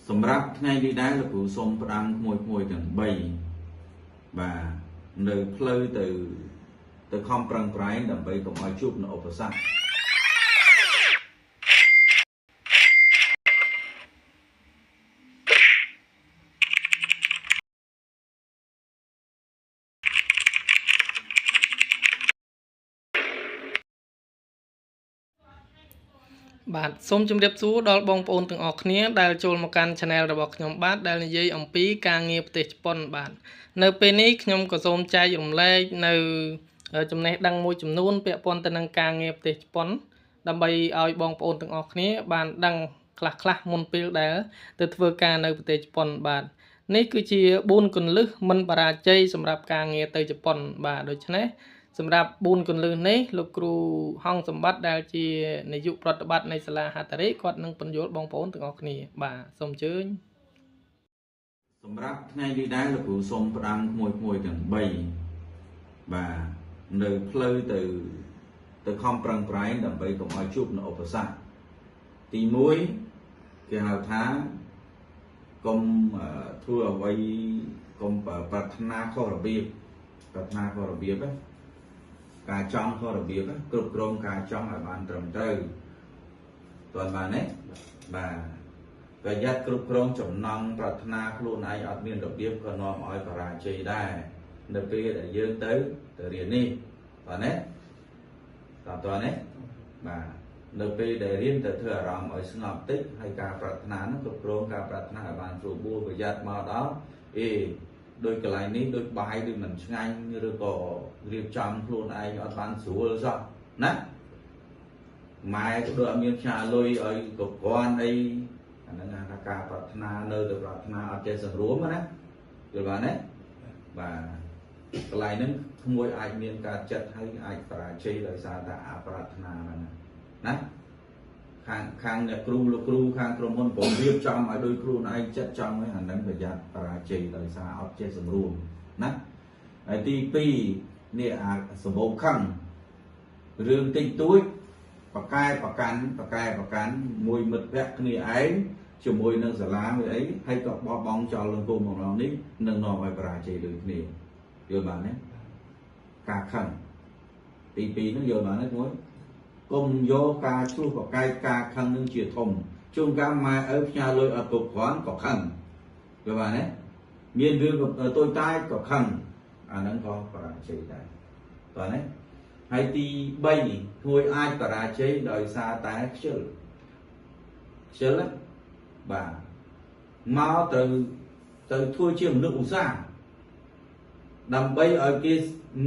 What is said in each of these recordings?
សម្រាប់ថ្ងៃនេះដែរលោកគ្រូសូមផ្ដាំមួយទាំង3បាទនៅផ្លូវទៅខំប្រឹងប្រែងដើម្បីកុំឲ្យជួបនៅឧបសគ្គបាទសូមជម្រាបសួរដល់បងប្អូនទាំងអស់គ្នាដែលចូលមកកាន់ Channel របស់ខ្ញុំបាទដែលនិយាយអំពីការងារប្រទេសជប៉ុនបាទនៅពេលនេះខ្ញុំក៏សូមចែករំលែកនៅចំណេះដឹងមួយចំនួនពាក់ព័ន្ធទៅនឹងការងារប្រទេសជប៉ុនដើម្បីឲ្យបងប្អូនទាំងអស់គ្នាបានដឹងខ្លះមុនពេលដែលទៅធ្វើការនៅប្រទេសជប៉ុនបាទនេះគឺជា4គន្លឹះមិនបរាជ័យសម្រាប់ការងារទៅជប៉ុនបាទដូច្នេះសម្រាប់4គន្លឹះនេះលោកគ្រូហងសម្បត្តិដែលជានាយកប្រតិបត្តិនៃសាលាហាតារេគាត់នឹងពន្យល់បងប្អូនទាំងអស់គ្នាបាទសូមអញ្ជើញសម្រាប់ថ្ងៃនេះដែរលោកគ្រូសូមផ្ដាំមួយទាំង3បាទនៅផ្លូវទៅខំប្រឹងប្រែងដើម្បីកុំឲ្យជួបនៅឧបសគ្គទី1គេហៅថាកុំធ្វើអ្វីកុំប្រាថ្នាខុសរបៀបណាការចង់ខុសរបៀបគ្រប់គ្រងការចង់ឲ្យបានត្រឹមត្រូវតើបានទេបាទប្រយ័ត្នគ្រប់គ្រងចំណង់ប្រាថ្នាខ្លួនឯងអត់មានរបៀបក៏នាំឲ្យបរាជ័យដែរនៅពេលដែលយើងទៅរៀននេះបាទណាតើបាទនៅពេលដែលរៀនទៅធ្វើអារម្មណ៍ឲ្យស្ងប់តិចហើយការប្រាថ្នានោះគ្រប់គ្រងការប្រាថ្នាឲ្យបានស្រួលបួលប្រយ័ត្នមកដល់ដោយកន្លែងនេះដូចបាយដូចមិនឆ្ងាញ់ឬក៏រៀបចំខ្លួនឯងអត់បានស្រួលសោះណាម៉ែក៏ដូចអត់មានផ្ញើលុយឲ្យកគ្រាន់អីអាហ្នឹងថាការប្រាថ្នានៅទៅប្រាថ្នាអត់ចេះសង្រួមណាយល់បានទេបាទកន្លែងហ្នឹងក្មួយអាចមានការចិត្តហើយអាចបរាជ័យដោយសារតែអប្រាថ្នាហ្នឹងណាខាងអ្នកគ្រូលោកគ្រូខាងក្រុមហ៊ុនผมរៀបចំឲ្យដោយខ្លួនឯងចិត្តចង់ហ្នឹងអាហ្នឹងប្រយ័ត្នបរាជ័យដោយសារអត់ចេះសង្រួមណាហើយទី2នេះអាសម្បូរខឹងរឿងតិចតួចប្រកែប្រកាន់មួយមិត្តភក្តិគ្នាឯងជាមួយនឹងសាលាមួយអីហើយក៏បោះបង់ចោលលង្គមម្ដងនេះនឹងនាំឲ្យបរាជ័យដូចគ្នាយល់បានទេការខឹងទី2ហ្នឹងយល់បានទេមួយកុំយកការឈ្លោះប្រកែកការខឹងនឹងជាធំជួនកាលម៉ែឪផ្ញើលុយអត់គ្រប់គ្រាន់ក៏ខឹងយល់បានទេមានរឿងតូចតាចក៏ខឹងអាហ្នឹងក៏បរាជ័យដែរតើណាហើយទី3ធ្វើអាចបរាជ័យដោយសារតែខ្ជិលបាទមកទៅធ្វើជាមនុស្សឧស្សាហ៍ដើម្បីឲ្យគេ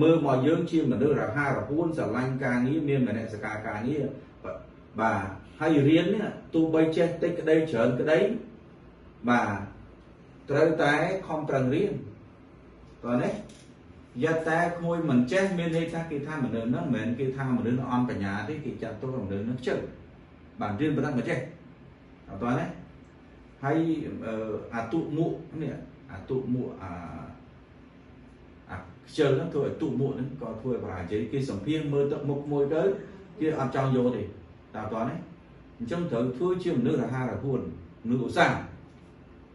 មើលមកយើងជាមនុស្សរហ័សរហួនស្រឡាញ់ការងារមានមនសិការការងារបាទហើយរៀននេះទោះបីចេះតិចក្តីច្រើនក្តីបាទត្រូវតែខំប្រឹងរៀនតើនេះយ៉ាតែក្មួយមិនចេះមានន័យថាគេថាមនុស្សហ្នឹងមិនមែនគេថាមនុស្សអន់បញ្ញាទេគេចាត់ទុកថាមនុស្សហ្នឹងខ្ជិលបាទរៀនប៉ុណ្ណឹងមិនចេះតើនេះហើយអាទុមុខនេះអាទុមុខខ្ជិលហ្នឹងធ្វើឲ្យទុមុខហ្នឹងក៏ធ្វើឲ្យបរាជ័យគេសម្ភាសមើលទឹកមុខមួយទៅគេអត់ចង់យកទេតើនេះអញ្ចឹងត្រូវធ្វើជាមនុស្សរហ័សរហួនមនុស្សឧស្សាហ៍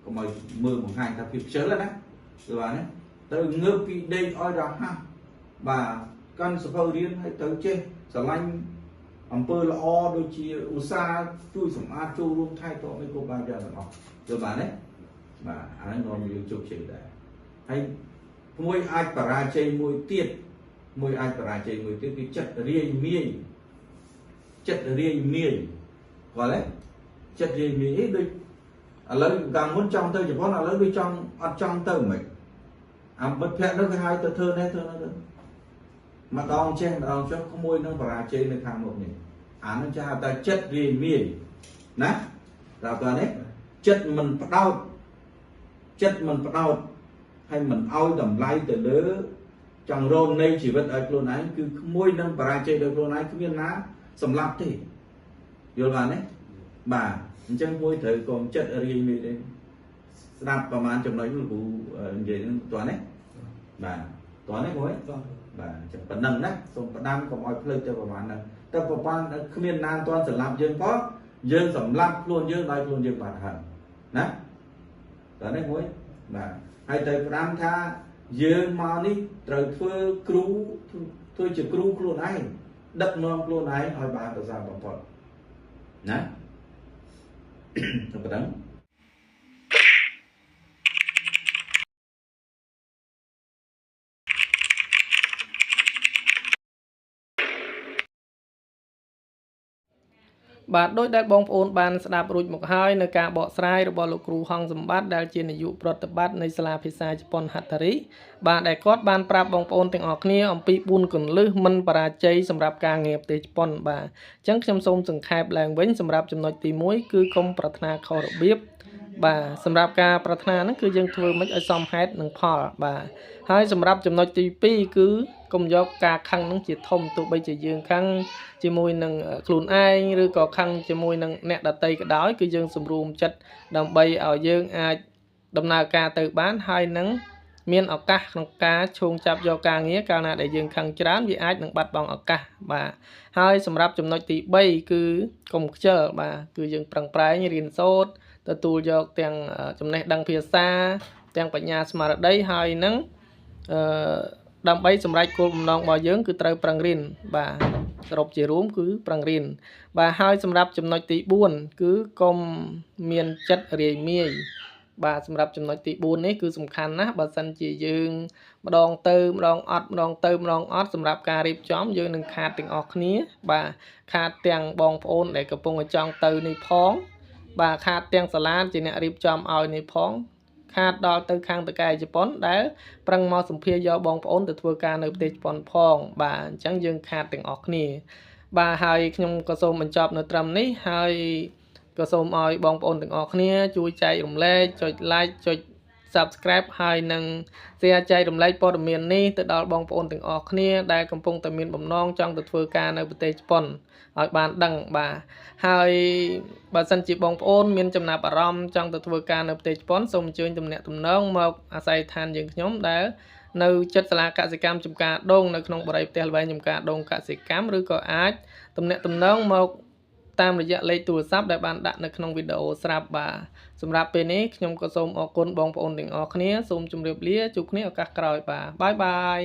កុំឲ្យមើលបង្ហាញថាភាពខ្ជិលណាគឺបាទណាត្រូវងើបពីដេកឲ្យរហ័សបាទកាន់សភៅរៀនឲ្យទៅចេះស្រឡាញ់អំពើល្អដូចជាឧស្សាហ៍ជួយសម្អាតចូលរួមថែទាំឲ្យគ្រប់បែបយ៉ាងទាំងអស់យល់បានទេបាទអានេះនាំយើងជោគជ័យដែរហើយមួយអាចបរាជ័យមួយទៀតគឺចិត្តរាយមាយគាត់ទេចិត្តរាយមាយដូចឥឡូវកាលមុនចង់ទៅជប៉ុនឥឡូវដូចចង់អត់ចង់ទៅមិនអាមិត្តភក្តិនោះគេហៅទៅធ្វើនេះម្ដងចេះម្ដងចុះក្មួយនឹងបរាជ័យនៅខាងមុខនេះអានឹងចាតែចិត្តរាយមាយណាដល់តើនេះចិត្តមិនផ្ដោតហើយមិនឲ្យតម្លៃទៅលើចង់រងនៃជីវិតឲ្យខ្លួនឯងគឺក្មួយនឹងបរាជ័យដោយខ្លួនឯងគ្មានណាសម្លាប់ទេយល់បានទេបាទអញ្ចឹងមួយត្រូវកុំចិត្តរាយមាយទេស្ដាប់ប្រហែលចំណុចនោះគ្រូនិយាយនឹងតើនេះបាទតើនេះមួយបាទអញ្ចឹងប៉ុណ្ណឹងណាសូមផ្ដាំកុំឲ្យភ្លេចទៅប្រហែលហ្នឹងតែប្រហែលគ្មានណាទាន់សម្លាប់យើងក៏យើងសម្លាប់ខ្លួនយើងដោយខ្លួនយើងបាត់ហើយណា តើនេះមួយបាទហើយទៅផ្ដាំថាយើងមកនេះត្រូវធ្វើគ្រូធ្វើជាគ្រូខ្លួនឯងដឹកនាំខ្លួនឯងឲ្យបានប្រសើរបំផុតណាទៅប៉ុណ្ណឹងបាទដោយដែលបងប្អូនបានស្ដាប់រួចមកហើយនៅការបកស្រាយរបស់លោកគ្រូហងសម្បត្តិដែលជានាយកប្រតិបត្តិនៃសាលាភាសាជប៉ុន Hattori បាទដែលគាត់បានប្រាប់បងប្អូនទាំងអស់គ្នាអំពី4គន្លឹះមិនបរាជ័យសម្រាប់ការងារប្រទេសជប៉ុនបាទអញ្ចឹងខ្ញុំសូមសង្ខេបឡើងវិញសម្រាប់ចំណុចទី1គឺកុំប្រាថ្នាខុសរបៀបបាទសម្រាប់ការប្រាថ្នាហ្នឹងគឺយើងធ្វើមិនឲ្យសមហេតុនឹងផលបាទហើយសម្រាប់ចំណុចទី2គឺកុំយកការខឹងនឹងជាធំទោះបីជាយើងខឹងជាមួយនឹងខ្លួនឯងឬក៏ខឹងជាមួយនឹងអ្នកដទៃក៏ដោយគឺយើងសម្រួមចិត្តដើម្បីឲ្យយើងអាចដំណើរការទៅបានហើយនឹងមានឱកាសក្នុងការឈោងចាប់យកការងារកាលណាដែលយើងខឹងច្រើនវាអាចនឹងបាត់បង់ឱកាសបាទហើយសម្រាប់ចំណុចទី3គឺកុំខ្ជិលបាទគឺយើងប្រឹងប្រែងរៀនសូត្រទទួលយកទាំងចំណេះដឹងភាសាទាំងបញ្ញាស្មារតីហើយនឹងដើម្បីសម្រេចគោលបំណងរបស់យើងគឺត្រូវប្រឹងរៀនបាទសរុបជារួមគឺប្រឹងរៀនបាទហើយសម្រាប់ចំណុចទី4គឺកុំមានចិត្តរាយមាយបាទសម្រាប់ចំណុចទី4នេះគឺសំខាន់ណាស់បើសិនជាយើងម្ដងទៅម្ដងអត់ម្ដងទៅម្ដងអត់សម្រាប់ការរៀបចំយើងនឹងខាតទាំងអស់គ្នាបាទខាតទាំងបងប្អូនដែលកំពុងចង់ទៅនេះផងបាទខាតទាំងសាលាជាអ្នករៀបចំឲ្យនេះផងខាតដល់ទៅខាងតកែជប៉ុនដែលប្រឹងមកសម្ភារយកបងប្អូនទៅធ្វើការនៅប្រទេសជប៉ុនផងបាទអញ្ចឹងយើងខាតទាំងអស់គ្នាបាទហើយខ្ញុំក៏សូមបញ្ចប់នៅត្រឹមនេះហើយក៏សូមឲ្យបងប្អូនទាំងអស់គ្នាជួយចែករំលែកចុច like ចុច subscribe ហើយនឹង share ចែករំលែកព័ត៌មាននេះទៅដល់បងប្អូនទាំងអស់គ្នាដែលកំពុងតែមានបំណងចង់ទៅធ្វើការនៅប្រទេសជប៉ុនឲ្យបានដឹងបាទហើយបើសិនជាបងប្អូនមានចំណាប់អារម្មណ៍ចង់ទៅធ្វើការនៅប្រទេសជប៉ុនសូមអញ្ជើញទំនាក់ទំនងមកអាស័យដ្ឋានយើងខ្ញុំដែលនៅជិតសាលាកសិកម្មចំការដូងនៅក្នុងបរិយាផ្ទះល្វែងចំការដូងកសិកម្មឬក៏អាចទំនាក់ទំនងមកតាមរយៈលេខទូរស័ព្ទដែលបានដាក់នៅក្នុងវីដេអូស្រាប់បាទសម្រាប់ពេលនេះខ្ញុំក៏សូមអរគុណបងប្អូនទាំងអស់គ្នាសូមជម្រាបលាជួបគ្នាឱកាសក្រោយបាទបាយបាយ